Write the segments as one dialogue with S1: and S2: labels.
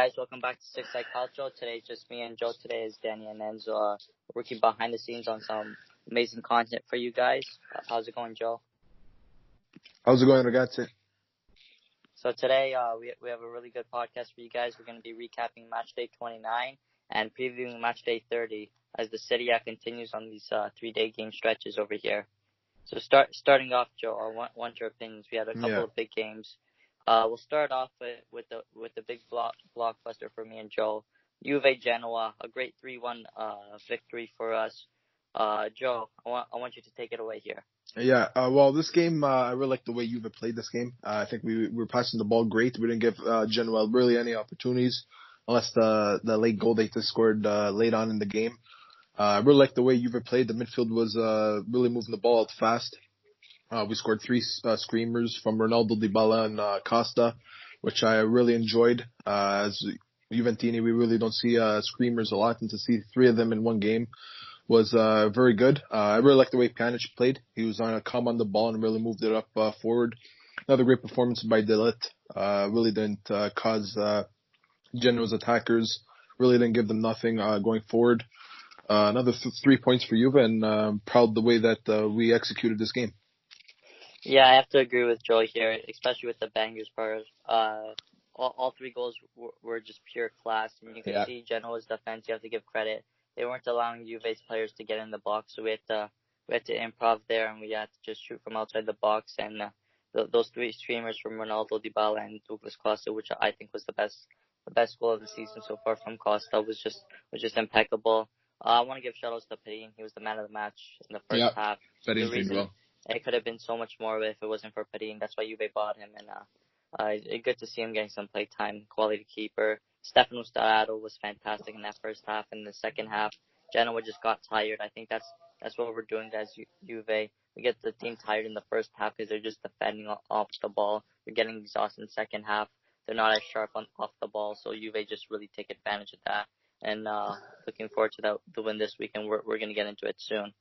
S1: guys, welcome back to Six Side Calcio. Today it's just me and Joe. Today is Danny and Enzo working behind the scenes on some amazing content for you guys. How's it going, Joe?
S2: How's it going, ragazzi?
S1: So today we have a really good podcast for you guys. We're going to be recapping Matchday 29 and previewing Matchday 30 as the Serie A continues on these 3-day game stretches over here. So starting off, Joe, I want your opinions. We had a couple of big games. We'll start off with the big blockbuster for me and Joe. Juve Genoa, a great 3-1 victory for us. Joe, I want you to take it away here.
S2: Yeah, well, this game, I really like the way Juve played this game. I think we were passing the ball great. We didn't give Genoa really any opportunities unless the late goal they just scored late on in the game. I really like the way Juve played. The midfield was really moving the ball out fast. We scored 3 screamers from Ronaldo, Dybala, and Costa, which I really enjoyed. As Juventini, we really don't see screamers a lot, and to see 3 of them in one game was very good. I really like the way Pjanic played. He was calm on the ball and really moved it up forward. Another great performance by De Ligt. Really didn't cause Genoa's attackers. Really didn't give them nothing going forward. Another 3 points for Juve, and proud the way that we executed this game.
S1: Yeah, I have to agree with Joe here, especially with the bangers part. All 3 goals were just pure class, and you can see Genoa's defense. You have to give credit. They weren't allowing Juve's players to get in the box, so we had to improv there, and we had to just shoot from outside the box. And those 3 streamers from Ronaldo, Dybala, and Douglas Costa, which I think was the best goal of the season so far from Costa, was just impeccable. I want to give shout outs to Perin. He was the man of the match in the first half.
S2: Perin played well.
S1: It could have been so much more if it wasn't for Perin. That's why Juve bought him, and it's good to see him getting some play time. Quality keeper. Stefano Sturaro was fantastic in that first half. In the second half, Genoa just got tired. I think that's what we're doing as Juve. We get the team tired in the first half because they're just defending off the ball. They're getting exhausted in the second half. They're not as sharp off the ball, so Juve just really take advantage of that. And looking forward to the win this week, and we're going to get into it soon.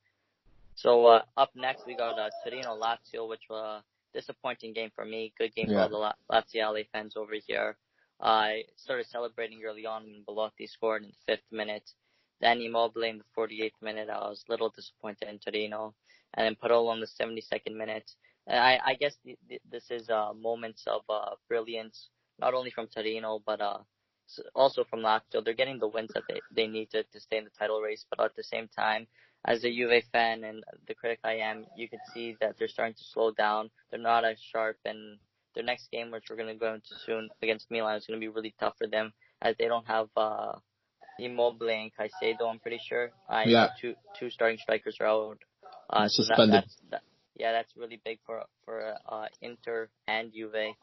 S1: So up next, we got Torino-Lazio, which was a disappointing game for me. Good game for all the Laziale fans over here. I started celebrating early on when Belotti scored in the 5th minute. Then Immobile in the 48th minute. I was a little disappointed in Torino. And then Parolo in the 72nd minute. And I guess this is moments of brilliance, not only from Torino, but also from Lazio. They're getting the wins that they need to stay in the title race. But at the same time, as a Juve fan and the critic I am, you can see that they're starting to slow down. They're not as sharp, and their next game, which we're going to go into soon against Milan, is going to be really tough for them as they don't have Immobile and Caicedo, I'm pretty sure. Two starting strikers are out.
S2: Suspended.
S1: That's really big for Inter and Juve.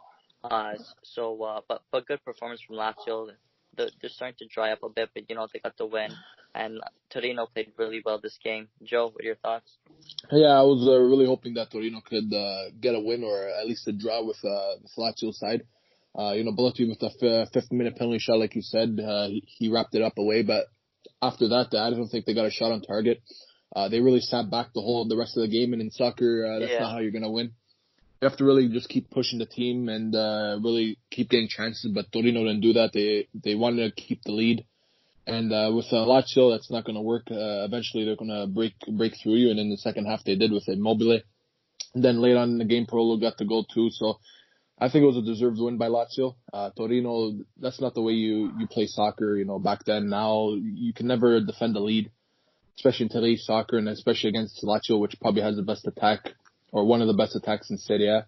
S1: But good performance from Lazio. They're starting to dry up a bit, but they got the win. And Torino played really well this game. Joe, what are your thoughts?
S2: Yeah, I was really hoping that Torino could get a win or at least a draw with the Lazio side. Belotti with the 5th minute penalty shot, like you said, he wrapped it up away. But after that, I don't think they got a shot on target. They really sat back the rest of the game, and in soccer, that's not how you're going to win. You have to really just keep pushing the team and really keep getting chances. But Torino didn't do that. They wanted to keep the lead. And with Lazio, that's not going to work. Eventually, they're going to break through you. And in the second half, they did with Immobile. And then late on in the game, Parolo got the goal too. So I think it was a deserved win by Lazio. Torino, that's not the way you play soccer. Back then, now you can never defend the lead, especially in today's soccer, and especially against Lazio, which probably has the best attack or one of the best attacks in Serie A.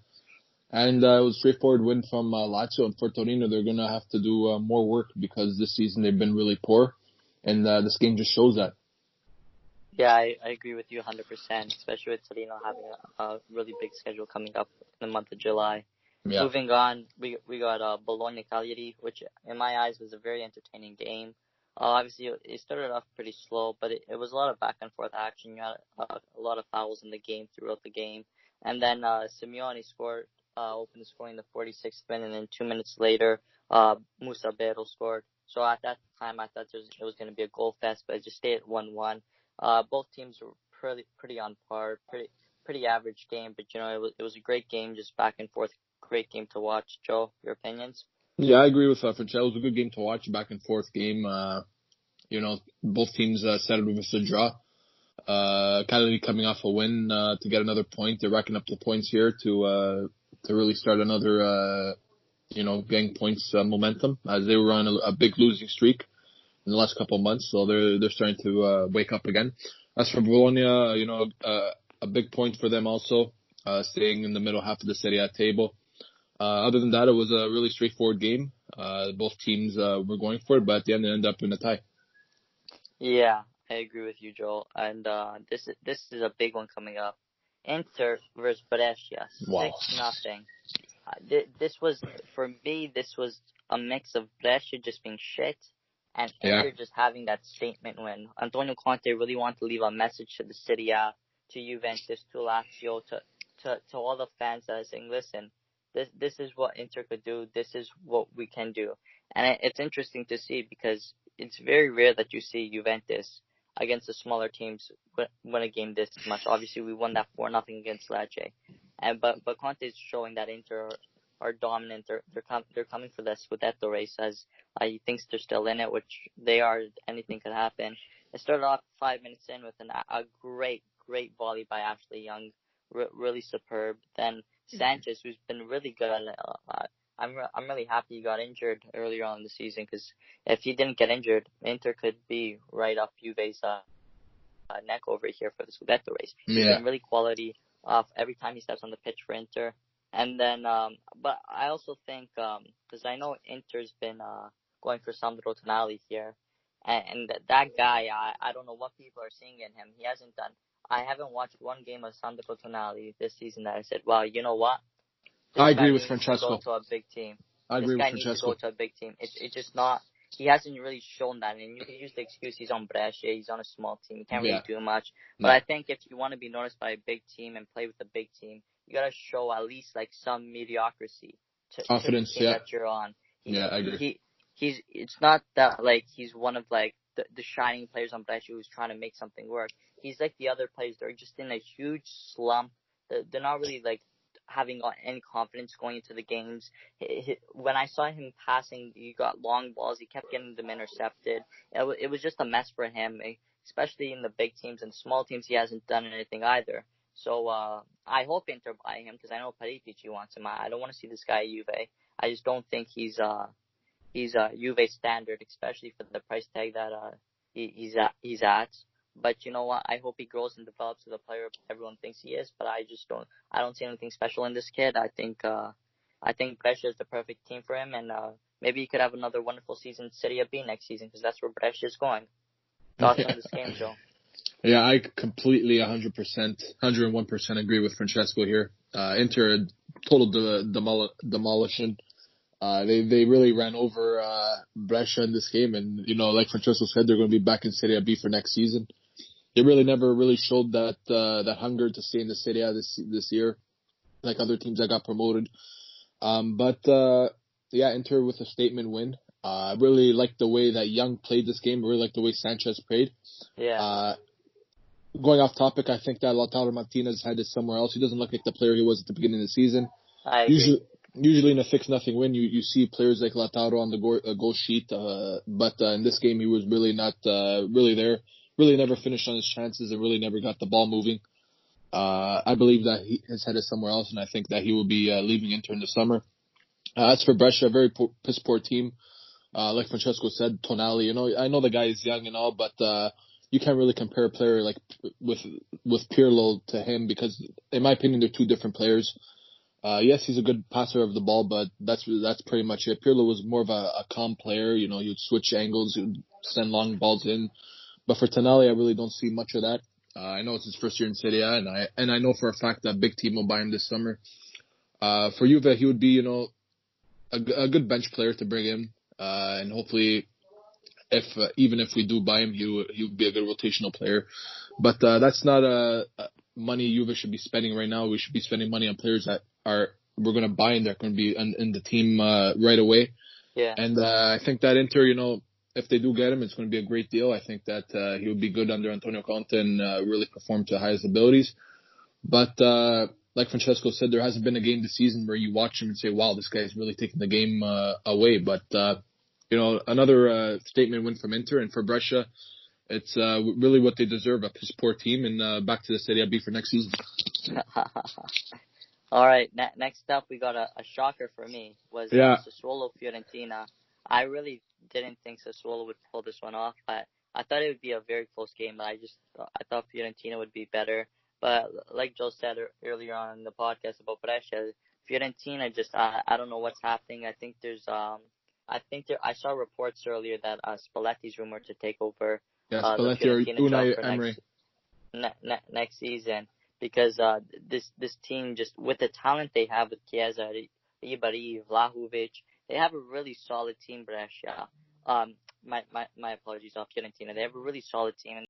S2: And it was a straightforward win from Lazio. And for Torino, they're going to have to do more work because this season they've been really poor. And this game just shows that.
S1: Yeah, I agree with you 100%, especially with Torino having a really big schedule coming up in the month of July. Yeah. Moving on, we got Bologna-Cagliari, which in my eyes was a very entertaining game. Obviously, it started off pretty slow, but it was a lot of back and forth action. You had a lot of fouls in the game throughout the game. And then Simeone scored. Opened the scoring in the 46th minute, and then 2 minutes later, Musa Bero scored. So at that time, I thought it was going to be a goal fest, but it just stayed at 1-1. Both teams were pretty on par, pretty average game, but it was a great game, just back and forth, great game to watch. Joe, your opinions?
S2: Yeah, I agree with Francesco. It was a good game to watch, back and forth game. Both teams settled with a draw. Cagliari coming off a win to get another point. They're racking up the points here to really start another getting points momentum, as they were on a big losing streak in the last couple of months. So they're starting to wake up again. As for Bologna, a big point for them also, staying in the middle half of the Serie A table. Other than that, it was a really straightforward game. Both teams were going for it, but at the end it ended up in a tie.
S1: Yeah, I agree with you, Joel. And this is a big one coming up. Inter versus Brescia,
S2: Wow.
S1: 6-0. This was, for me, this was a mix of Brescia just being shit and Inter just having that statement win. Antonio Conte really wanted to leave a message to the Serie A, to Juventus, to Lazio, to all the fans that are saying, listen, this is what Inter could do. This is what we can do. And it's interesting to see, because it's very rare that you see Juventus against the smaller teams win a game this much. Obviously, we won that 4-0 against Lecce. But Conte is showing that Inter are dominant. They're coming for the Scudetto race, as he thinks they're still in it, which they are. Anything could happen. It started off 5 minutes in with a great volley by Ashley Young, really superb. Then Sanchez, who's been really good. I'm really happy he got injured earlier on in the season, because if he didn't get injured, Inter could be right up Juve's neck over here for the Scudetto race. He's been really quality off every time he steps on the pitch for Inter. And then, but I also think, because I know Inter's been going for Sandro Tonali here, and that guy, I don't know what people are seeing in him. He hasn't done. I haven't watched one game of Sandro Tonali this season that I said, wow, you know what?
S2: I agree with Francesco.
S1: Go to a big team.
S2: I agree with Francesco.
S1: This guy needs to go to a big team. It's just not. He hasn't really shown that, and you can use the excuse he's on Brescia, he's on a small team, he can't really do much. But I think if you want to be noticed by a big team and play with a big team, you gotta show at least like some mediocrity to
S2: confidence,
S1: the team that you're on.
S2: I agree.
S1: It's not that like he's one of like the shining players on Brescia who's trying to make something work. He's like the other players. They're just in a huge slump. They're not really like having any confidence going into the games. When I saw him passing, he got long balls. He kept getting them intercepted. It was just a mess for him, especially in the big teams. And small teams, he hasn't done anything either. So I hope Inter buy him, because I know Paratici wants him. I don't want to see this guy at Juve. I just don't think he's Juve standard, especially for the price tag that he's at. But you know what? I hope he grows and develops to the player everyone thinks he is. But I don't see anything special in this kid. I think Brescia is the perfect team for him, and maybe he could have another wonderful season in Serie B next season, because that's where Brescia is going. Thoughts on this game, Joe?
S2: Yeah, I completely 100%, 101% agree with Francesco here. Inter total demolition. They really ran over Brescia in this game, and like Francesco said, they're going to be back in Serie B for next season. They really never really showed that hunger to stay in the Serie A this year, like other teams that got promoted. Inter with a statement win. I really liked the way that Young played this game. I really liked the way Sanchez played.
S1: Yeah.
S2: Going off topic, I think that Lautaro Martinez had it somewhere else. He doesn't look like the player he was at the beginning of the season.
S1: I agree.
S2: Usually in a 6-0 win, you see players like Lautaro on the goal sheet, but in this game he was really not really there. Really never finished on his chances and really never got the ball moving. I believe that his head is somewhere else, and I think that he will be leaving Inter in the summer. As for Brescia, a very piss poor team. Like Francesco said, Tonali, I know the guy is young and all, but you can't really compare a player like with Pirlo to him, because in my opinion they're two different players. Yes, he's a good passer of the ball, but that's pretty much it. Pirlo was more of a calm player. He would switch angles, he would send long balls in. But for Tonali, I really don't see much of that. I know it's his first year in Serie A, and I know for a fact that big team will buy him this summer. For Juve, he would be a good bench player to bring in, and hopefully, even if we do buy him, he would be a good rotational player. But that's not money Juve should be spending right now. We should be spending money on players that we're going to buy and they're going to be in the team right away.
S1: Yeah.
S2: And I think that Inter, if they do get him, it's going to be a great deal. I think that he would be good under Antonio Conte and really perform to the highest abilities. But like Francesco said, there hasn't been a game this season where you watch him and say, wow, this guy's really taking the game away. But, another statement win from Inter, and for Brescia, it's really what they deserve, a piss poor team, and back to the Serie B for next season.
S1: All right, next up we got a shocker for me was Sassuolo Fiorentina. I really didn't think Sassuolo would pull this one off. I thought it would be a very close game, but I thought Fiorentina would be better. But like Joe said earlier on in the podcast about Brescia, Fiorentina I don't know what's happening. I think I saw reports earlier that Spalletti's rumored to take over
S2: the
S1: Fiorentina job for next season, because this team, just with the talent they have with Chiesa, Ribéry, Vlahovic, they have a really solid team. Brescia, my apologies, Fiorentina, they have a really solid team.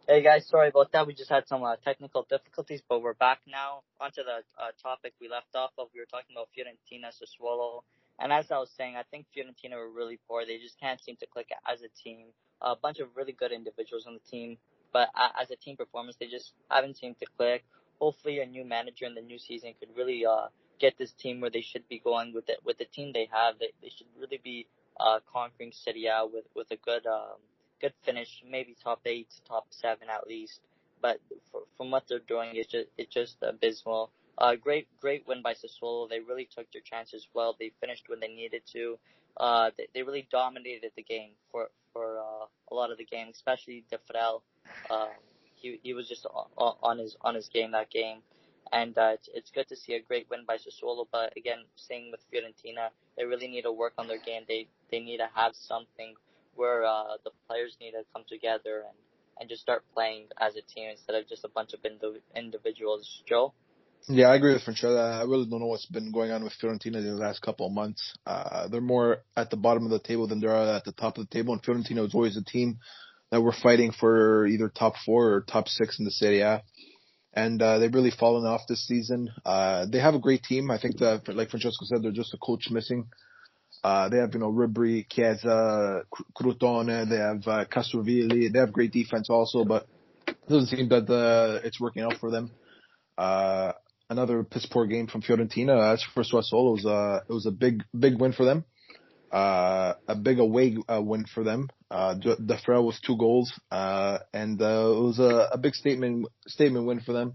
S1: Hey guys, sorry about that. We just had some technical difficulties, but we're back now. Onto the topic we left off of. We were talking about Fiorentina, Sassuolo, and as I was saying, I think Fiorentina were really poor. They just can't seem to click as a team. A bunch of really good individuals on the team, but as a team performance, they just haven't seemed to click. Hopefully, a new manager in the new season could really get this team where they should be going with it. With the team they have, they should really be conquering Serie A with a good finish, maybe top 8, top 7 at least. But from what they're doing, it's just abysmal. Great win by Sassuolo. They really took their chances well. They finished when they needed to. They really dominated the game for a lot of the game, especially De Frel. He was just on his game that game, and it's good to see a great win by Sassuolo. But again, same with Fiorentina, they really need to work on their game. They need to have something where the players need to come together and just start playing as a team instead of just a bunch of individuals. Joe?
S2: Yeah, I agree with Francesco. I really don't know what's been going on with Fiorentina the last couple of months. They're more at the bottom of the table than they are at the top of the table, and Fiorentina was always a team that were fighting for either top 4 or top 6 in the Serie A. And they've really fallen off this season. They have a great team. I think that, like Francesco said, they're just a coach missing. They have, Ribéry, Chiesa, Crotone, they have Castrovilli. They have great defense also, but it doesn't seem that it's working out for them. Another piss poor game from Fiorentina. As for Sassuolo, it was a big win for them. A big away win for them. De Frel was 2 goals, and it was a big statement win for them.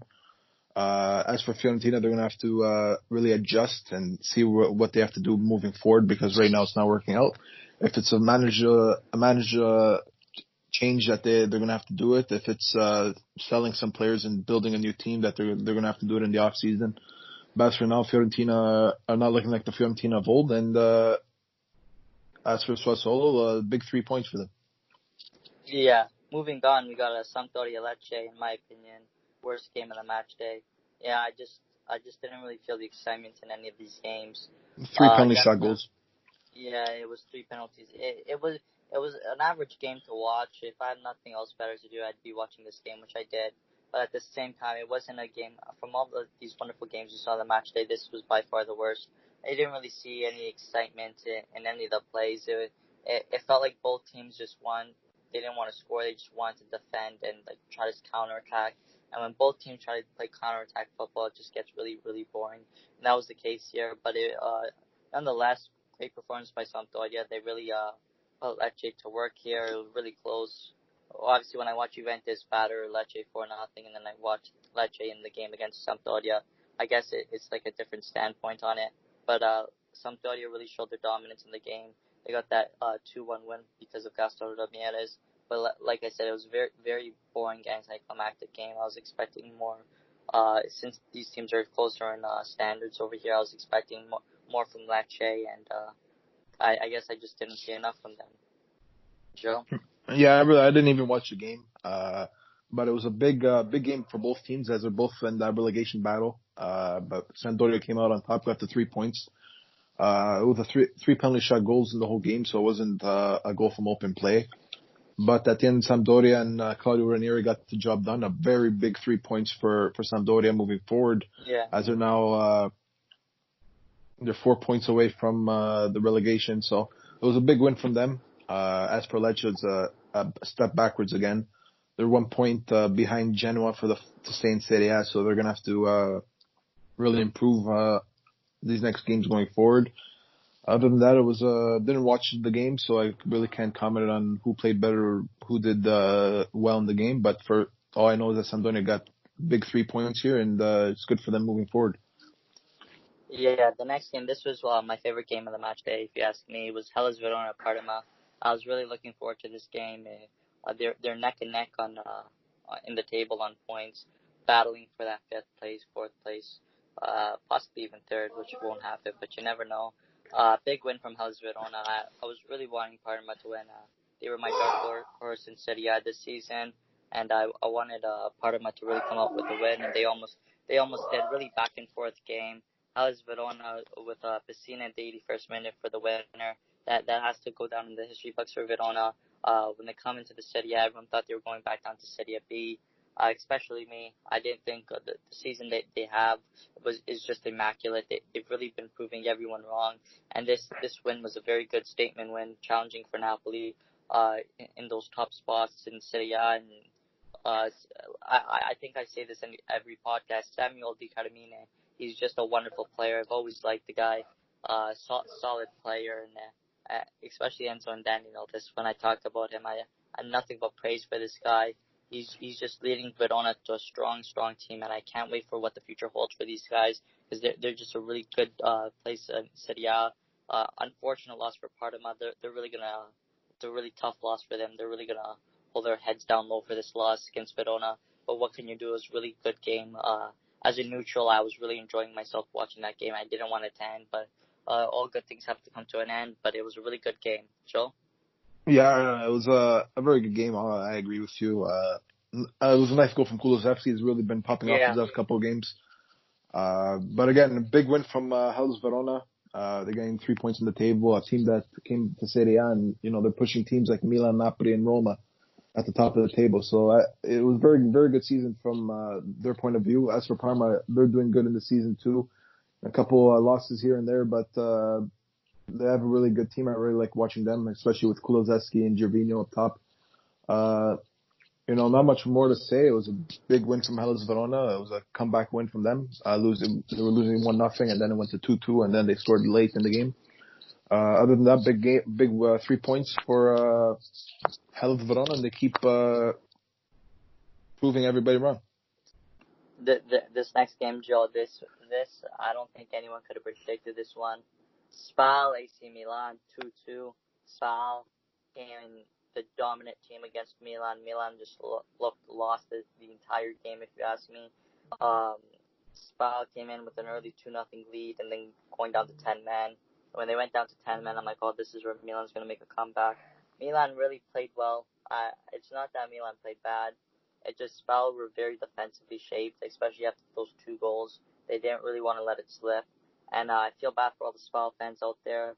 S2: As for Fiorentina, they're going to have to really adjust and see what they have to do moving forward, because right now it's not working out. If it's a manager change that they're going to have to do it. If it's selling some players and building a new team, that they're going to have to do it in the off season. But as for now, Fiorentina are not looking like the Fiorentina of old, and as for Sassuolo, big 3 points for them.
S1: Yeah, moving on, we got a Sampdoria Lecce, in my opinion, worst game of the match day. Yeah, I just didn't really feel the excitement in any of these games.
S2: 3 penalty shot goals.
S1: Yeah, it was 3 penalties. It was an average game to watch. If I had nothing else better to do, I'd be watching this game, which I did. But at the same time, it wasn't a game. From all these wonderful games we saw on the match day, this was by far the worst. I didn't really see any excitement in any of the plays. It felt like both teams just they didn't want to score. They just wanted to defend and try to counterattack. And when both teams try to play counterattack football, it just gets really, really boring. And that was the case here. But nonetheless, great performance by Sampdoria. They really put Lecce to work here. It was really close. Obviously, when I watch Juventus batter Lecce 4-0, and then I watch Lecce in the game against Sampdoria, I guess it's like a different standpoint on it. But Sampdoria really showed their dominance in the game. They got that 2-1 win because of Gaston Ramirez. But like I said, it was a very, very boring, anticlimactic game. I was expecting more. Since these teams are closer in standards over here, I was expecting more from Lecce, and I guess I just didn't see enough from them. Joe?
S2: Yeah, I didn't even watch the game. But it was a big game for both teams, as they're both in that relegation battle. But Sampdoria came out on top, got the 3 points. It was a three penalty shot goals in the whole game, so it wasn't a goal from open play. But at the end, Sampdoria and Claudio Ranieri got the job done. A very big 3 points for Sampdoria moving forward.
S1: Yeah.
S2: As they're now they're 4 points away from the relegation, so it was a big win from them. As for Lecce, it's a step backwards again. they're 1 point behind Genoa to stay in Serie A, so they're gonna have to really improve these next games going forward. Other than that, it was didn't watch the game, so I really can't comment on who played better or who did well in the game. But for all I know is that Sampdoria got big 3 points here, and it's good for them moving forward.
S1: Yeah, the next game, this was my favorite game of the match day, if you ask me. It was Hellas Verona Parma. I was really looking forward to this game. They're neck and neck on in the table on points, battling for that fifth place, fourth place, possibly even third, which won't happen, but you never know. Big win from Hellas Verona. I was really wanting Parma to win. They were my dark horse in Serie A this season, and I wanted Parma to really come up with a win, and they almost did. Really back and forth game. Hellas Verona with Pessina at the 81st minute for the winner. That has to go down in the history books for Verona. When they come into the Serie A, everyone thought they were going back down to Serie B. Especially me. I didn't think the season they have is just immaculate. They've really been proving everyone wrong, and this win was a very good statement win, challenging for Napoli in those top spots in Serie A. And I think I say this in every podcast. Samuel Di Carmine, he's just a wonderful player. I've always liked the guy. Solid player, and especially Enzo and Danny know this. When I talk about him, I have nothing but praise for this guy. He's just leading Verona to a strong team, and I can't wait for what the future holds for these guys, because they're just a really good place in Serie A. Unfortunate loss for Parma. They're really gonna it's a really tough loss for them. They're really gonna hold their heads down low for this loss against Verona. But what can you do? It was a really good game. As a neutral, I was really enjoying myself watching that game. I didn't want it to end, but all good things have to come to an end. But it was a really good game. Joe?
S2: Yeah, it was a very good game. I agree with you. It was a nice goal from Kulusevski. He's really been popping off these last couple of games. But again, a big win from Hellas Verona. They're getting 3 points on the table. A team that came to Serie A, and they're pushing teams like Milan, Napoli, and Roma at the top of the table. So it was very, very good season from their point of view. As for Parma, they're doing good in the season too. A couple losses here and there, but they have a really good team. I really like watching them, especially with Kulusevski and Gervinho up top. Not much more to say. It was a big win from Hellas Verona. It was a comeback win from them. They were losing 1-0, and then it went to 2-2, and then they scored late in the game. Other than that, big 3 points for Hellas Verona, and they keep proving everybody wrong.
S1: This next game, Joe, this I don't think anyone could have predicted this one. Spal AC Milan 2-2. Spal came the dominant team against Milan. Milan just lost the entire game, if you ask me. Spal came in with an early 2-0 lead, and then going down to 10 men. When they went down to 10 men, I'm like, oh, this is where Milan's going to make a comeback. Milan really played well. It's not that Milan played bad. It just Spal were very defensively shaped, especially after those 2 goals. They didn't really want to let it slip. And I feel bad for all the Spal fans out there.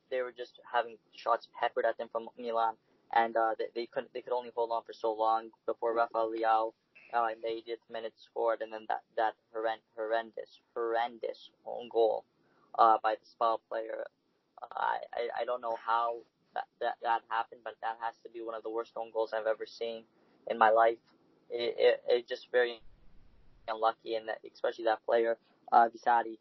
S1: They were just having shots peppered at them from Milan, and they could only hold on for so long before Rafael Leao in the 80th minute scored, and then that horrendous own goal by the Spal player. I don't know how that happened, but that has to be one of the worst own goals I've ever seen in my life. It just very unlucky, and especially that player, Visari,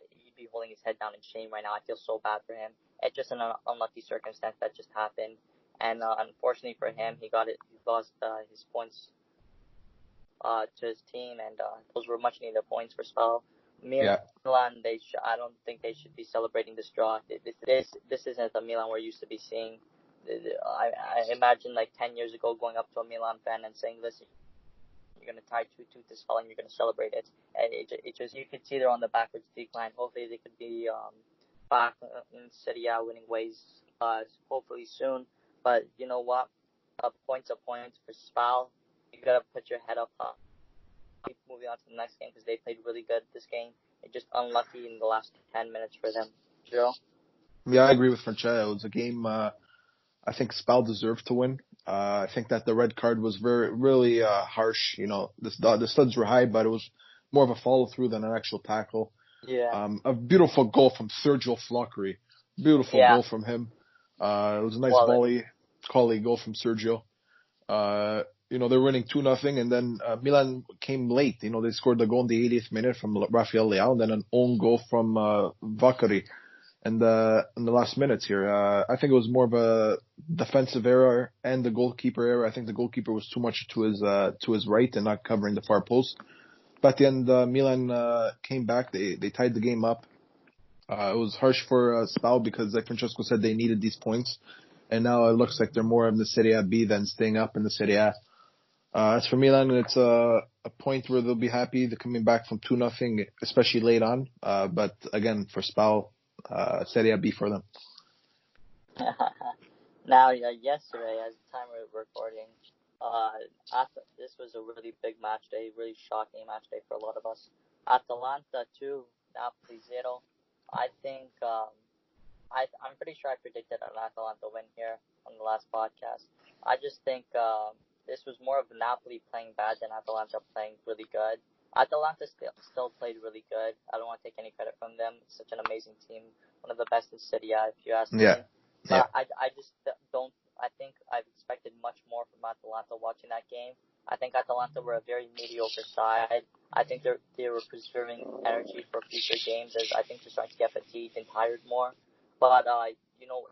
S1: he'd be holding his head down in shame right now. I feel so bad for him. It's just an unlucky circumstance that just happened, and unfortunately for him, he lost his points to his team, and those were much needed points for Spal. Milan, I don't think they should be celebrating this draw. This isn't the Milan we're used to be seeing. I imagine like 10 years ago going up to a Milan fan and saying, listen, you're going to tie 2-2 to Spal and you're going to celebrate it. And it just, you could see they're on the backwards decline. Hopefully they could be back in Serie A winning ways hopefully soon. But you know what? Points are points for Spal. You got to put your head up. Keep moving on to the next game because they played really good this game. It's just unlucky in the last 10 minutes for them. Joe?
S2: Yeah, I agree with Francesco. It was a game I think Spal deserved to win. I think that the red card was really harsh. The studs were high, but it was more of a follow-through than an actual tackle.
S1: Yeah.
S2: A beautiful goal from Sergio Floccari. Beautiful goal from him. It was a nice volley. quality goal from Sergio. They're winning 2-0, and then Milan came late. They scored the goal in the 80th minute from Rafael Leao, and then an own goal from Vakari in the last minutes here. I think it was more of a defensive error and the goalkeeper error. I think the goalkeeper was too much to his right and not covering the far post. But at the end, Milan came back. They tied the game up. It was harsh for Spal because, like Francesco said, they needed these points. And now it looks like they're more in the Serie A B than staying up in the Serie A. As for Milan, it's a point where they'll be happy. They're coming back from 2-0, especially late on. But again, for Spal, Serie A B for them.
S1: Now, yesterday, as the time we're recording, this was a really big match day, really shocking match day for a lot of us. Atalanta 2, Napoli 0. I think, I'm pretty sure I predicted an Atalanta win here on the last podcast. I just think this was more of Napoli playing bad than Atalanta playing really good. Atalanta still played really good. I don't want to take any credit from them. It's such an amazing team, one of the best in Serie A, if you ask me.
S2: Yeah.
S1: I just don't. I think I've expected much more from Atalanta watching that game. I think Atalanta were a very mediocre side. I think they were preserving energy for future games, as I think they're starting to get fatigued and tired more. But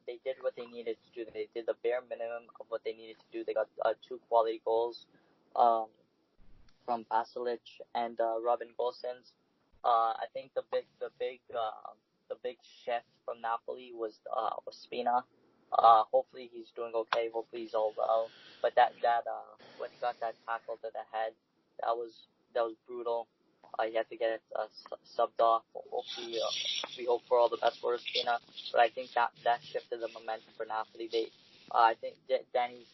S1: they did what they needed to do. They did the bare minimum of what they needed to do. They got 2 quality goals from Basilic and Robin Gosens. I think the big shift from Napoli was Spina. Hopefully he's doing okay. Hopefully he's all well. But that when he got that tackle to the head, that was brutal. He had to get subbed off. Hopefully, we hope for all the best for Spina. But I think that shifted the momentum for Napoli. I think Danny's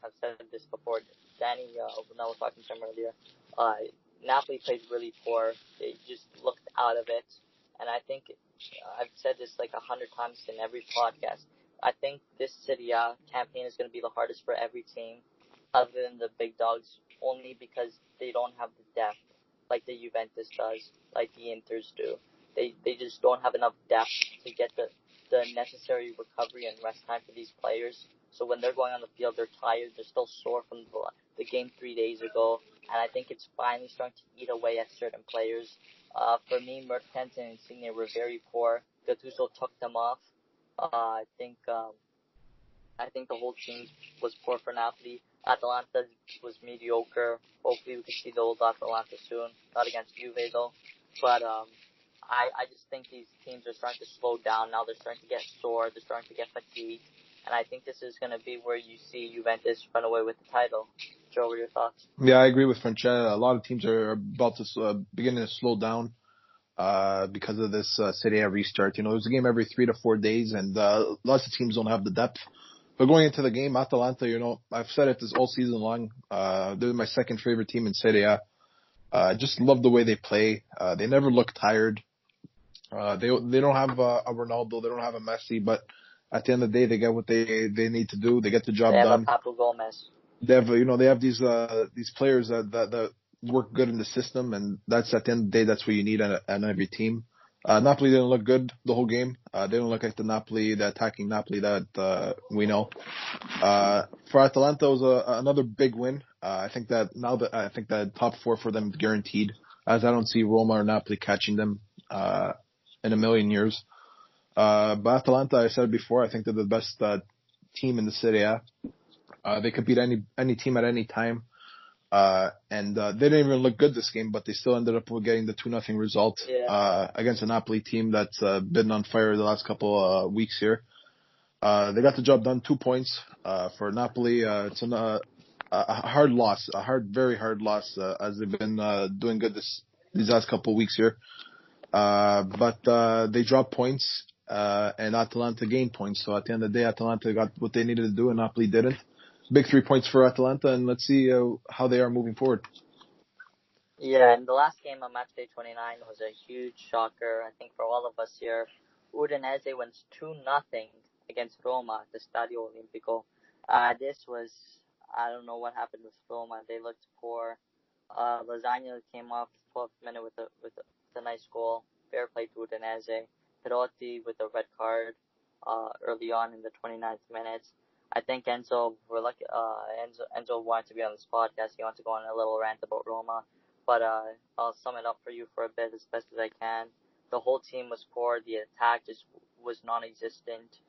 S1: have said this before. Danny, when I was talking to him earlier, Napoli played really poor. They just looked out of it. And I think I've said this like 100 times in every podcast. I think this Serie A campaign is going to be the hardest for every team other than the big dogs, only because they don't have the depth like the Juventus does, like the Inters do. They just don't have enough depth to get the necessary recovery and rest time for these players. So when they're going on the field, they're tired. They're still sore from the game 3 days ago. And I think it's finally starting to eat away at certain players. For me, Mertens and Insigne were very poor. Gattuso took them off. I think the whole team was poor for Napoli. Atalanta was mediocre. Hopefully we can see the old Atalanta soon. Not against Juve though. But I just think these teams are starting to slow down now. They're starting to get sore. They're starting to get fatigued. And I think this is going to be where you see Juventus run away with the title. Joe, what are your thoughts?
S2: Yeah, I agree with Francesco. A lot of teams are about to beginning to slow down because of this Serie A restart. There's a game every 3 to 4 days, and lots of teams don't have the depth. But going into the game, Atalanta, I've said it this all season long. They're my second favorite team in Serie A. I just love the way they play. They never look tired. They don't have a Ronaldo, they don't have a Messi, but at the end of the day, they get what they need to do. They get the job done.
S1: They have a Papu Gomez.
S2: They have they have these players that work good in the system, and that's at the end of the day, that's what you need on every team. Napoli didn't look good the whole game. They didn't look like the attacking Napoli that we know. For Atalanta, it was another big win. I think that top 4 for them is guaranteed, as I don't see Roma or Napoli catching them in a million years. But Atalanta, I said before, I think they're the best team in the Serie A. They could beat any team at any time. And they didn't even look good this game, but they still ended up getting the 2-0 result against a Napoli team that's been on fire the last couple weeks here. They got the job done. 2 points for Napoli. It's a hard loss, very hard loss, as they've been doing good these last couple weeks here. But they dropped points, and Atalanta gained points. So at the end of the day, Atalanta got what they needed to do, and Napoli didn't. Big 3 points for Atalanta, and let's see how they are moving forward.
S1: Yeah, and the last game on Matchday 29 was a huge shocker, I think, for all of us here. Udinese wins 2-0 against Roma at the Stadio Olimpico. This was, I don't know what happened with Roma. They looked poor. Lasagna came off 12th minute with a nice goal. Fair play to Udinese. Perotti with a red card early on in the 29th minute. I think Enzo, we're lucky. Enzo wanted to be on this podcast. He wanted to go on a little rant about Roma, but I'll sum it up for you for a bit as best as I can. The whole team was poor. The attack just was non-existent.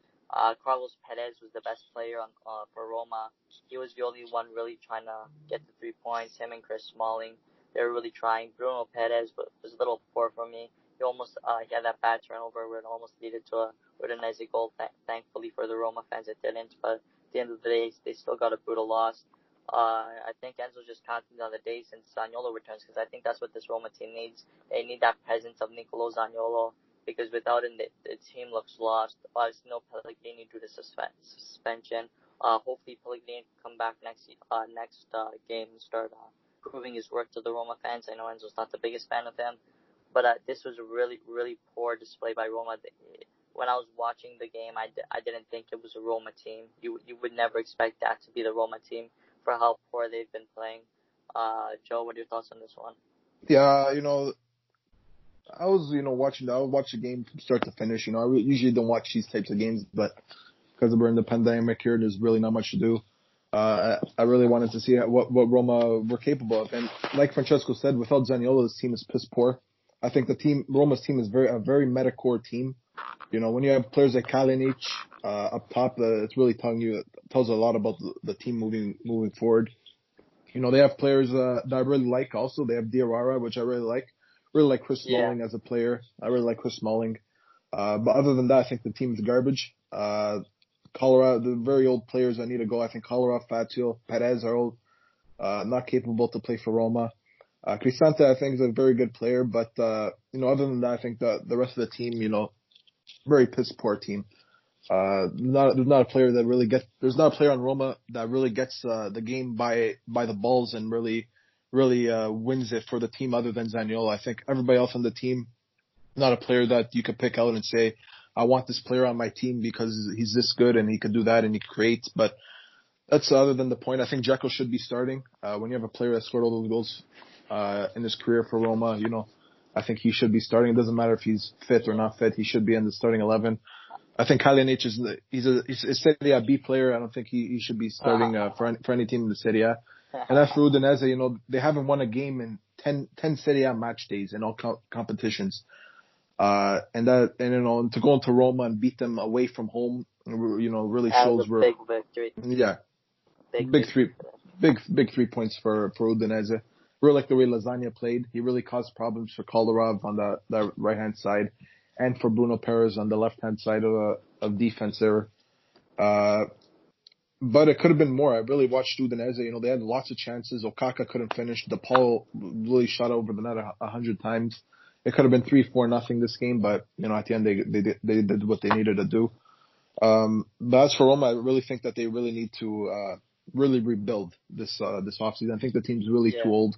S1: Carlos Perez was the best player for Roma. He was the only one really trying to get the 3 points. Him and Chris Smalling, they were really trying. Bruno Perez was a little poor for me. He had that bad turnover where it almost leaded to a Udinese goal. Thankfully for the Roma fans, it didn't. But at the end of the day, they still got a brutal loss. I think Enzo just counting on the days since Zaniolo returns, because I think that's what this Roma team needs. They need that presence of Nicolo Zaniolo, because without him, the team looks lost. Obviously, no Pellegrini due to suspension. Hopefully, Pellegrini can come back next game and start proving his work to the Roma fans. I know Enzo's not the biggest fan of him, but this was a really, really poor display by Roma. When I was watching the game, I didn't think it was a Roma team. You would never expect that to be the Roma team for how poor they've been playing. Joe, what are your thoughts on this one?
S2: Yeah, I was, I would watch the game from start to finish. I usually don't watch these types of games, but because we're in the pandemic here, there's really not much to do. I really wanted to see what Roma were capable of. And like Francesco said, without Zaniolo, this team is piss poor. I think Roma's team is a very meta-core team. When you have players like Kalinic up top, it's really tells a lot about the team moving forward. They have players that I really like also. They have Diarra, which I really like. Really like Chris Smalling as a player. I really like Chris Smalling. But other than that, I think the team is garbage. Colorado, the very old players that need to go. I think Colorado, Fazio, Perez are old, not capable to play for Roma. Cristante, I think, is a very good player, but, other than that, I think the rest of the team, very piss poor team. There's not a player on Roma that really gets, the game by the balls and really wins it for the team other than Zaniolo. I think everybody else on the team, not a player that you could pick out and say, I want this player on my team because he's this good and he could do that and he creates. But that's other than the point. I think Dzeko should be starting. When you have a player that scored all those goals in his career for Roma, I think he should be starting. It doesn't matter if he's fit or not fit. He should be in the starting 11. I think Kalinic he's a Serie A B player. I don't think he should be starting for any team in the Serie A. And as for Udinese, they haven't won a game in 10 Serie A match days in all competitions. And to go into Roma and beat them away from home, really shows we're
S1: big victory.
S2: Yeah, big 3 points for Udinese. Really like the way Lasagna played. He really caused problems for Kolarov on the right hand side, and for Bruno Perez on the left hand side of defense there. But it could have been more. I really watched Udinese. They had lots of chances. Okaka couldn't finish. DePaul really shot over the net 100 times. It could have been 3-4-0 this game, but at the end they did what they needed to do. But as for Roma, I really think that they really need to really rebuild this offseason. I think the team's really too old,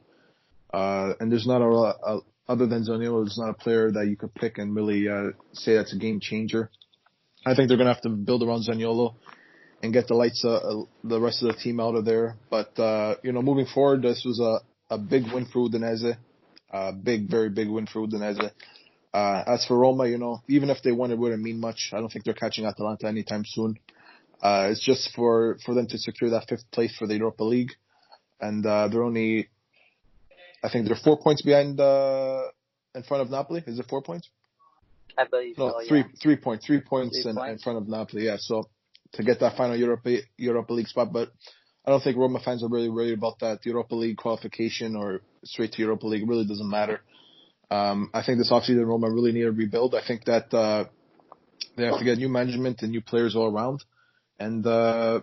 S2: and there's not other than Zaniolo, there's not a player that you could pick and really say that's a game changer. I think they're gonna have to build around Zaniolo and get the rest of the team out of there. But moving forward, this was a big win for Udinese. Very big win for Udinese. As for Roma, even if they won, it wouldn't mean much. I don't think they're catching Atalanta anytime soon. It's just for them to secure that 5th place for the Europa League. And I think they're 4 points behind in front of Napoli. Is it 4 points?
S1: I believe
S2: no,
S1: so,
S2: three,
S1: yeah.
S2: 3 points. 3 points in front of Napoli, yeah. So to get that final Europa League spot. But I don't think Roma fans are really worried about that Europa League qualification or straight to Europa League. It really doesn't matter. I think this offseason Roma really need to rebuild. I think that they have to get new management and new players all around. And, other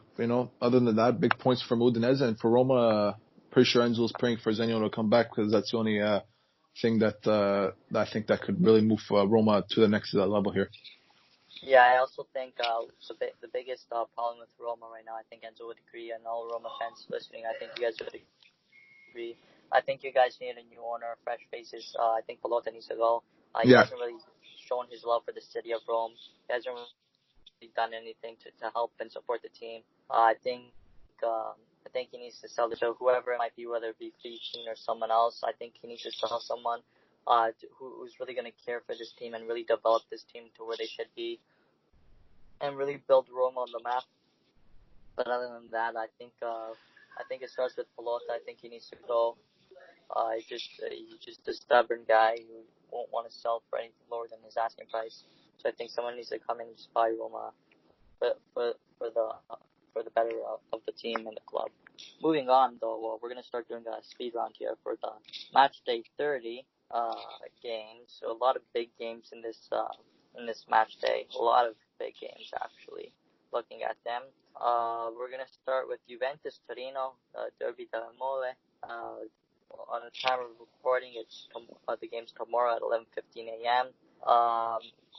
S2: than that, big points from Udinese. And for Roma, pretty sure Enzo's praying for Zaniolo to come back because that's the only thing that I think that could really move Roma to the next level here.
S1: Yeah, I also think the biggest problem with Roma right now, I think Enzo would agree, and all Roma fans listening, I think you guys would agree. I think you guys need a new owner, fresh faces. I think Pallotta needs to go. He hasn't really shown his love for the city of Rome. He hasn't really done anything to help and support the team. I think he needs to sell the show, whoever it might be, whether it be Fitin or someone else. I think he needs to sell someone who's really going to care for this team and really develop this team to where they should be and really build Roma on the map. But other than that, I think it starts with Pelota. I think he needs to go. He's just a stubborn guy who won't want to sell for anything lower than his asking price. So I think someone needs to come in and just buy Roma for the for the better of the team and the club. Moving on, though, well, we're gonna start doing a speed round here for the match day 30 games. So a lot of big games in this match day. A lot of big games actually. Looking at them, we're gonna start with Juventus Torino, Derby della Mole. On the time of recording, the game's tomorrow at 11:15 a.m.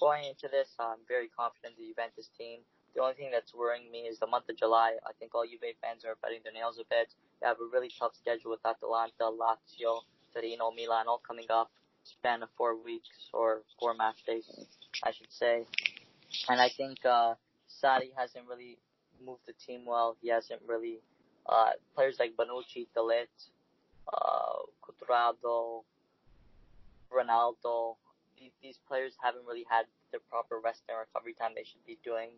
S1: Going into this, I'm very confident in the Juventus team. The only thing that's worrying me is the month of July. I think all Juve fans are biting their nails a bit. They have a really tough schedule with Atalanta, Lazio, Torino, Milan all coming up. Span of 4 weeks or 4 match days, I should say. And I think Sarri hasn't really moved the team well. He hasn't really players like Bonucci, Delit, Cuadrado, Ronaldo. These players haven't really had the proper rest and recovery time they should be doing.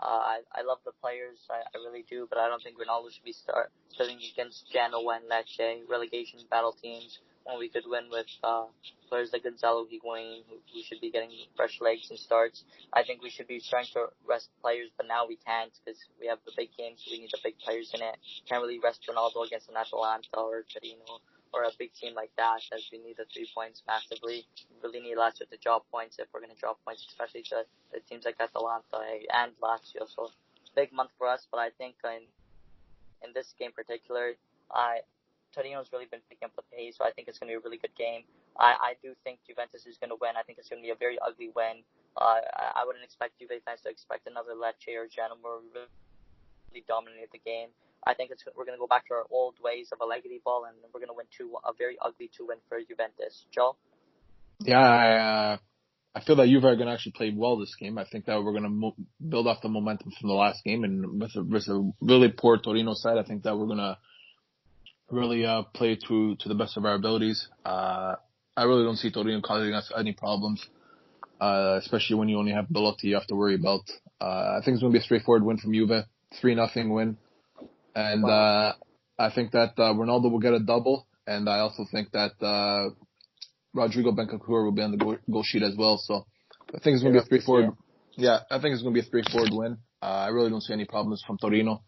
S1: I love the players, I really do, but I don't think Ronaldo should be starting against Genoa and Lecce, relegation battle teams, when we could win with players like Gonzalo Higuain, who should be getting fresh legs and starts. I think we should be trying to rest players, but now we can't because we have the big games, so we need the big players in it. Can't really rest Ronaldo against an Atalanta or Torino or a big team like that, as we need the 3 points massively. We really need Lazio to drop points if we're going to drop points, especially to teams like Atalanta and Lazio. So, big month for us, but I think in this game in particular, Torino's really been picking up the pace, so I think it's going to be a really good game. I do think Juventus is going to win. I think it's going to be a very ugly win. I wouldn't expect Juve fans to expect another Lecce or Genoa where we really dominate the game. I think we're going to go back to our old ways of Allegri ball, and we're going to win a very ugly 2-win for Juventus. Joe?
S2: Yeah, I feel that Juve are going to actually play well this game. I think that we're going to build off the momentum from the last game, and with a really poor Torino side, I think that we're going to really play to the best of our abilities. I really don't see Torino causing us any problems, especially when you only have Belotti you have to worry about. I think it's going to be a straightforward win from Juve, 3-0 win. And I think that Ronaldo will get a double, and I also think that Rodrigo Bentancur will be on the goal sheet as well. So I think it's going to be a straightforward. Yeah, I think it's going to be a straightforward win. I really don't see any problems from Torino,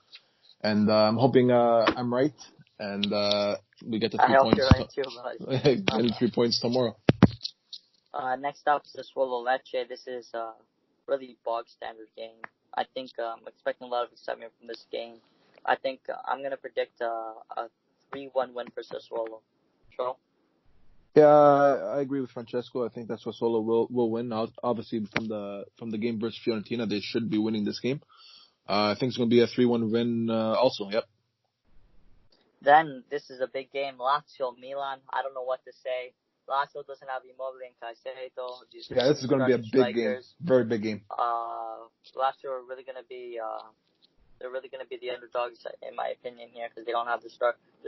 S2: and I'm hoping I'm right, and we get the 3 points.
S1: I hope you're right too, buddy.
S2: Get 3 points tomorrow.
S1: Next up is Sassuolo Lecce. This is a really bog standard game. I think I'm expecting a lot of excitement from this game. I think I'm going to predict a 3-1 win for Sassuolo. Sure.
S2: Yeah, I agree with Francesco. I think that Sassuolo will win. Obviously, from the game versus Fiorentina, they should be winning this game. I think it's going to be a 3-1 win also. Yep.
S1: Then, this is a big game. Lazio-Milan. I don't know what to say. Lazio doesn't have Immobile and Caicedo.
S2: Yeah, this is going to be a big game. Very big game.
S1: Lazio are really going to be... they're really going to be the underdogs, in my opinion, here, because they don't have the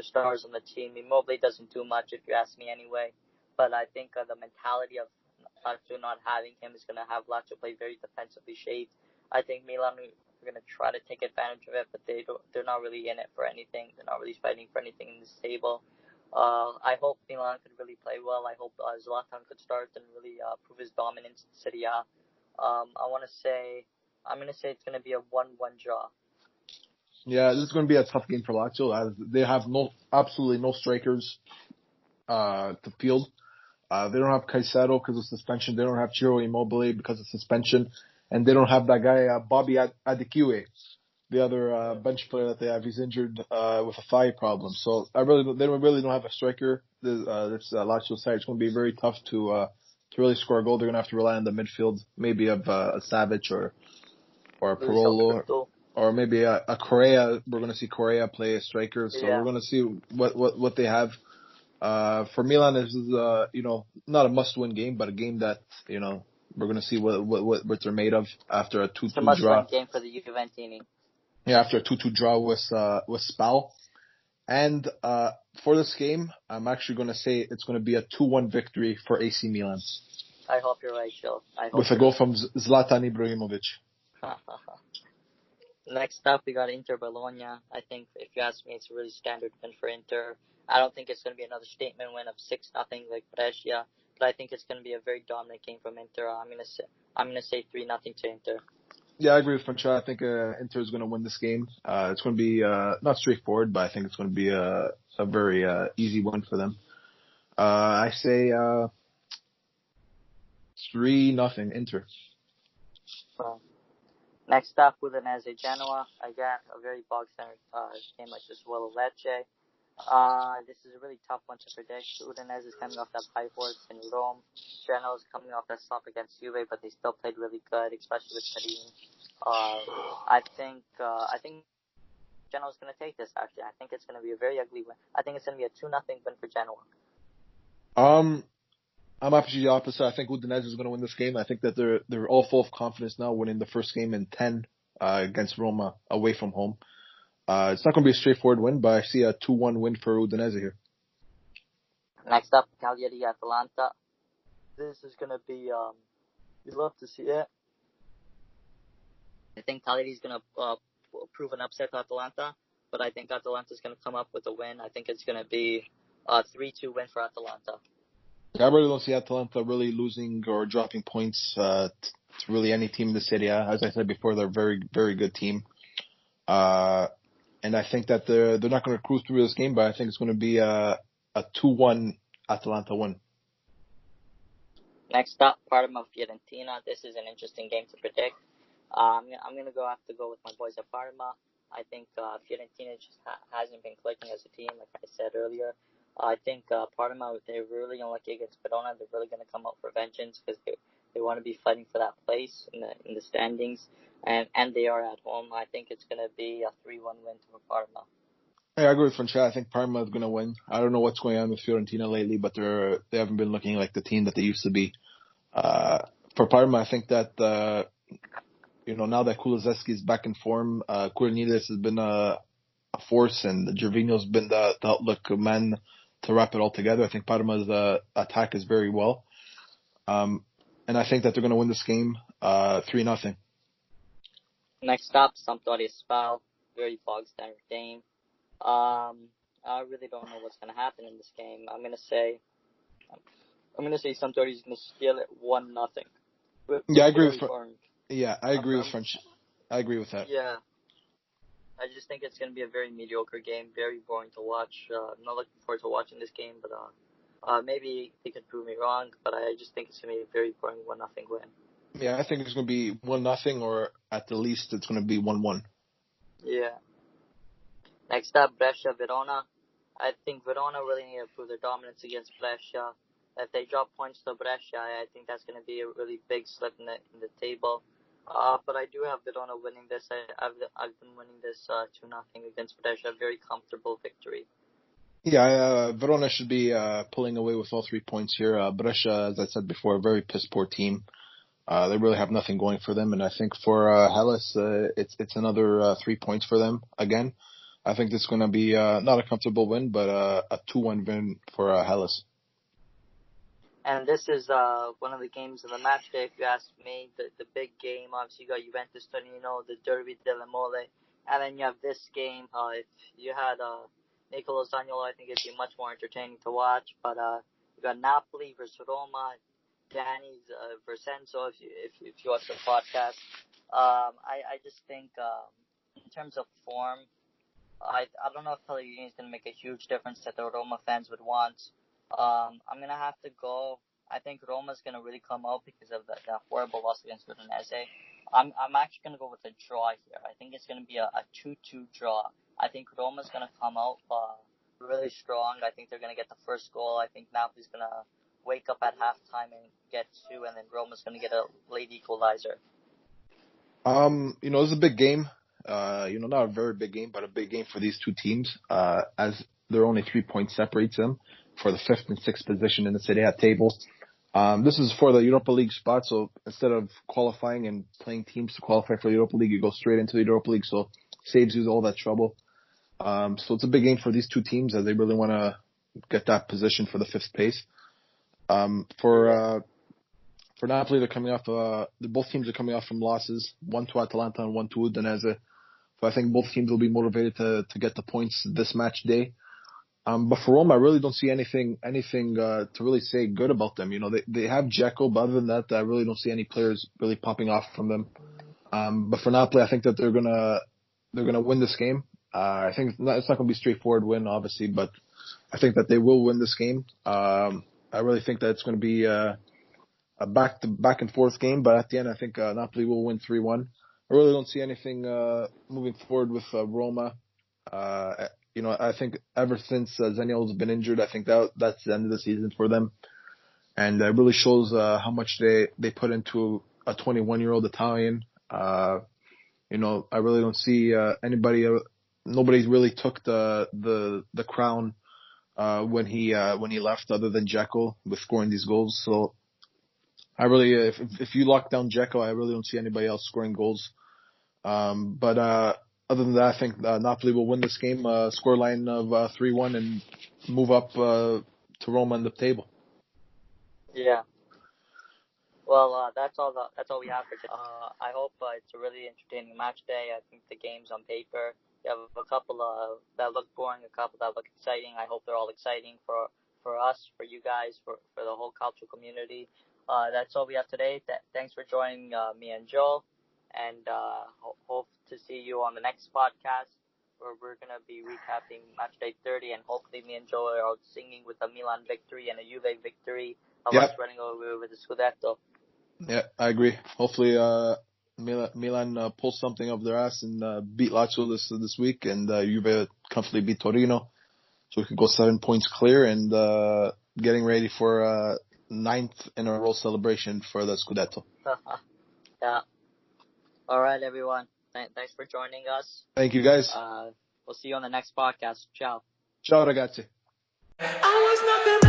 S1: stars on the team. Immobile doesn't do much, if you ask me, anyway. But I think the mentality of Lazio not having him is going to have Lazio play very defensively shaped. I think Milan are going to try to take advantage of it, but they're not really in it for anything. They're not really fighting for anything in this table. I hope Milan could really play well. I hope Zlatan could start and really prove his dominance in Serie A. I'm going to say it's going to be a 1-1 draw.
S2: Yeah, this is going to be a tough game for Lazio. They have absolutely no strikers to field. They don't have Caicedo because of suspension. They don't have Ciro Immobile because of suspension. And they don't have that guy, Bobby Adekiwe, the other bench player that they have. He's injured with a thigh problem. So they really don't have a striker. This Lazio side, it's going to be very tough to really score a goal. They're going to have to rely on the midfield, maybe of a Savic or a Parolo. Or maybe a Correa. We're going to see Correa play a striker. So we're going to see what they have. For Milan, this is not a must-win game, but a game that we're going to see what they're made of after a 2-2 draw.
S1: It's a must-win game for the Juventini.
S2: Yeah, after a 2-2 draw with Spal. And for this game, I'm actually going to say it's going to be a 2-1 victory for AC Milan.
S1: I hope you're right, Joe.
S2: With a goal from Zlatan Ibrahimovic.
S1: Next up, we got Inter Bologna. I think, if you ask me, it's a really standard win for Inter. I don't think it's going to be another statement win of 6-0 like Brescia, but I think it's going to be a very dominant game from Inter. I'm gonna say 3-0 to Inter.
S2: Yeah, I agree with Francesco. I think Inter is going to win this game. It's going to be not straightforward, but I think it's going to be a very easy win for them. I say 3-0 Inter.
S1: So, next up, Udinese Genoa. Again, a very bog standard game like this well Lecce. This is a really tough one to predict. Udinese is coming off that high horse in Rome. Genoa is coming off that slump against Juve, but they still played really good, especially with Perin. I think Genoa is going to take this. Actually, I think it's going to be a very ugly win. I think it's going to be a 2-0 win for Genoa.
S2: I'm actually the opposite. I think Udinese is going to win this game. I think that they're all full of confidence now, winning the first game in 10 against Roma away from home. It's not going to be a straightforward win, but I see a 2-1 win for Udinese here.
S1: Next up, Cagliari Atalanta. This is going to be, you'd love to see it. I think Cagliari is going to prove an upset to Atalanta, but I think Atalanta is going to come up with a win. I think it's going to be a 3-2 win for Atalanta.
S2: Yeah, I really don't see Atalanta really losing or dropping points to really any team in the Serie A. As I said before, they're a very, very good team. And I think that they're not going to cruise through this game, but I think it's going to be a 2-1 Atalanta win.
S1: Next up, Parma Fiorentina. This is an interesting game to predict. I'm going to have to go with my boys at Parma. I think Fiorentina just hasn't been clicking as a team, like I said earlier. I think Parma, they're really unlucky against Verona. They're really going to come out for vengeance because they want to be fighting for that place in the standings. And they are at home. I think it's going to be a 3-1 win for Parma.
S2: Hey, I agree with Francesco. I think Parma is going to win. I don't know what's going on with Fiorentina lately, but they haven't been looking like the team that they used to be. For Parma, I think that now that Kulusevski is back in form, Kournides has been a force, and Gervinho's been the outlook man to wrap it all together. I think Parma's attack is very well, and I think that they're going to win this game 3-0.
S1: Next up, Sampdoria Spal, very bog standard game. I really don't know what's going to happen in this game. I'm going to say Sampdoria is going to steal it 1-0.
S2: Yeah, I agree with. I agree with French. I agree with that.
S1: Yeah, I just think it's going to be a very mediocre game, very boring to watch. I'm not looking forward to watching this game, but maybe they could prove me wrong. But I just think it's going to be a very boring 1-0 win.
S2: Yeah, I think it's going to be 1-0, or at the least it's going to be 1-1.
S1: Yeah. Next up, Brescia Verona. I think Verona really need to prove their dominance against Brescia. If they drop points to Brescia, I think that's going to be a really big slip in the table. But I do have Verona winning this. I've been winning this 2-0 against Brescia. Very comfortable victory.
S2: Yeah, Verona should be pulling away with all 3 points here. Brescia, as I said before, a very piss-poor team. They really have nothing going for them, and I think for Hellas, it's another 3 points for them again. I think this is going to be not a comfortable win, but a 2-1 win for Hellas.
S1: And this is one of the games of the match day, if you ask me. The big game, obviously you got Juventus Torino, the Derby della Mole, and then you have this game. If you had Nicolo Zaniolo, I think it'd be much more entertaining to watch. But you got Napoli versus Roma, Danny's Versenzo, if you watch the podcast. I just think in terms of form, I don't know if Pellegrini is going to make a huge difference that the Roma fans would want. I'm going to have to go. I think Roma's going to really come out because of the horrible loss against Udinese. I'm actually going to go with a draw here. I think it's going to be a 2-2 draw. I think Roma's going to come out really strong. I think they're going to get the first goal. I think Napoli's going to wake up at halftime and get 2, and then Roma's going to get a late equalizer.
S2: It's a big game. Not a very big game, but a big game for these two teams, as there are only 3 points separates them for the 5th and 6th position in the Serie A table. This is for the Europa League spot, so instead of qualifying and playing teams to qualify for the Europa League, you go straight into the Europa League, so it saves you all that trouble. So it's a big game for these two teams as they really want to get that position for the 5th place. For Napoli, they're coming off. Both teams are coming off from losses, one to Atalanta and one to Udinese. So I think both teams will be motivated to get the points this match day. But for Roma, I really don't see anything to really say good about them. They have Dzeko, but other than that, I really don't see any players really popping off from them. But for Napoli, I think that they're gonna win this game. I think it's not gonna be a straightforward win, obviously, but I think that they will win this game. I really think that it's gonna be a back and forth game, but at the end, I think Napoli will win 3-1. I really don't see anything moving forward with Roma. I think ever since Zaniolo's been injured, I think that's the end of the season for them, and it really shows how much they put into a 21-year-old Italian. I really don't see anybody. Nobody really took the crown when he left, other than Dzeko with scoring these goals. So I really, if you lock down Dzeko, I really don't see anybody else scoring goals. But other than that, I think Napoli will win this game, scoreline of 3-1, and move up to Roma on the table.
S1: Yeah. Well, that's all we have for today. I hope it's a really entertaining match day. I think the games on paper, you have a couple that look boring, a couple that look exciting. I hope they're all exciting for us, for you guys, for the whole Calcio community. That's all we have today. Thanks for joining me and Joel, and hope to see you on the next podcast, where we're going to be recapping Matchday 30, and hopefully me and Joel are out singing with a Milan victory and a Juve victory of us running over with the Scudetto.
S2: Yeah, I agree. Hopefully Milan pulls something up their ass and beat Lazio this week, and Juve comfortably beat Torino, so we could go 7 points clear and getting ready for 9th in a row celebration for the Scudetto.
S1: Yeah. All right, everyone. Thanks for joining us.
S2: Thank you, guys.
S1: We'll see you on the next podcast. Ciao.
S2: Ciao, ragazzi.
S3: I was nothing